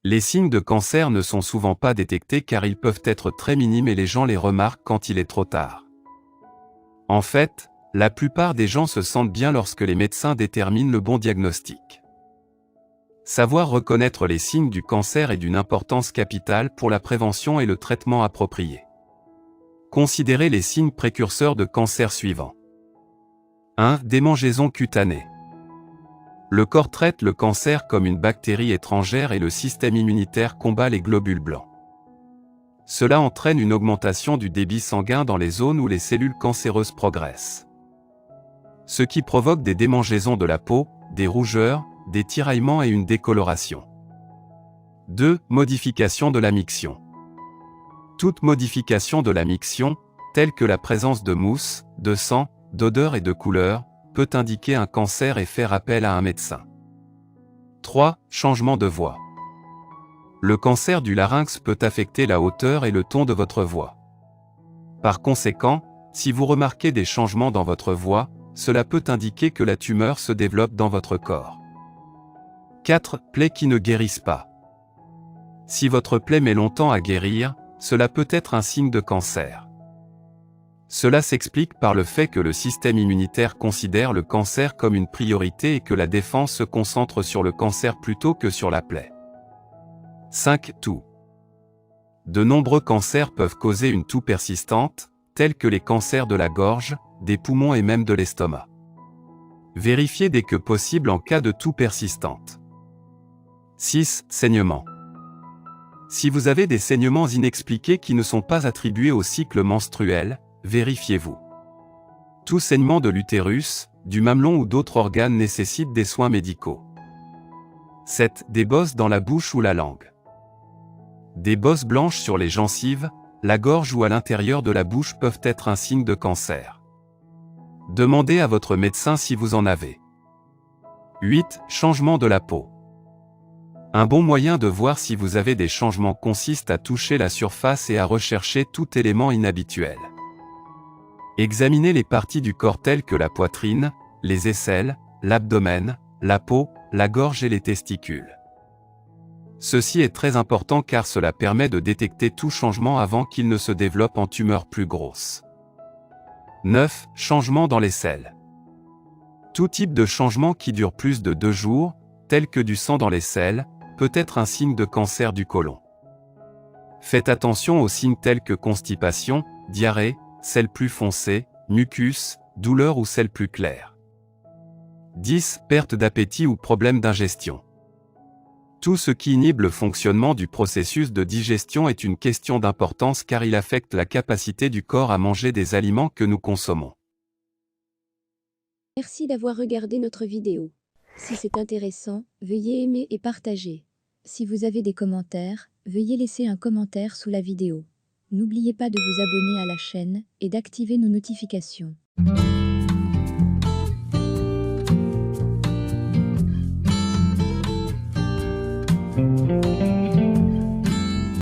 Les signes de cancer ne sont souvent pas détectés car ils peuvent être très minimes et les gens les remarquent quand il est trop tard. En fait, la plupart des gens se sentent bien lorsque les médecins déterminent le bon diagnostic. Savoir reconnaître les signes du cancer est d'une importance capitale pour la prévention et le traitement approprié. Considérez les signes précurseurs de cancer suivants. 1. Démangeaisons cutanées. Le corps traite le cancer comme une bactérie étrangère et le système immunitaire combat les globules blancs. Cela entraîne une augmentation du débit sanguin dans les zones où les cellules cancéreuses progressent. Ce qui provoque des démangeaisons de la peau, des rougeurs, des tiraillements et une décoloration. 2. Modification de la miction. Toute modification de la miction, telle que la présence de mousse, de sang, d'odeur et de couleur, peut indiquer un cancer et faire appel à un médecin. 3. Changement de voix. Le cancer du larynx peut affecter la hauteur et le ton de votre voix. Par conséquent, si vous remarquez des changements dans votre voix, cela peut indiquer que la tumeur se développe dans votre corps. 4. Plaies qui ne guérissent pas. Si votre plaie met longtemps à guérir, cela peut être un signe de cancer. Cela s'explique par le fait que le système immunitaire considère le cancer comme une priorité et que la défense se concentre sur le cancer plutôt que sur la plaie. 5. Toux. De nombreux cancers peuvent causer une toux persistante, tels que les cancers de la gorge, des poumons et même de l'estomac. Vérifiez dès que possible en cas de toux persistante. 6. Saignements. Si vous avez des saignements inexpliqués qui ne sont pas attribués au cycle menstruel, vérifiez-vous. Tout saignement de l'utérus, du mamelon ou d'autres organes nécessite des soins médicaux. 7. Des bosses dans la bouche ou la langue. Des bosses blanches sur les gencives, la gorge ou à l'intérieur de la bouche peuvent être un signe de cancer. Demandez à votre médecin si vous en avez. 8. Changement de la peau. Un bon moyen de voir si vous avez des changements consiste à toucher la surface et à rechercher tout élément inhabituel. Examinez les parties du corps telles que la poitrine, les aisselles, l'abdomen, la peau, la gorge et les testicules. Ceci est très important car cela permet de détecter tout changement avant qu'il ne se développe en tumeur plus grosse. 9. Changement dans les selles. Tout type de changement qui dure plus de 2 jours, tel que du sang dans les selles, peut être un signe de cancer du côlon. Faites attention aux signes tels que constipation, diarrhée, selles plus foncées, mucus, douleur ou selles plus claires. 10. Perte d'appétit ou problème d'ingestion. Tout ce qui inhibe le fonctionnement du processus de digestion est une question d'importance car il affecte la capacité du corps à manger des aliments que nous consommons. Merci d'avoir regardé notre vidéo. Si c'est intéressant, veuillez aimer et partager. Si vous avez des commentaires, veuillez laisser un commentaire sous la vidéo. N'oubliez pas de vous abonner à la chaîne et d'activer nos notifications.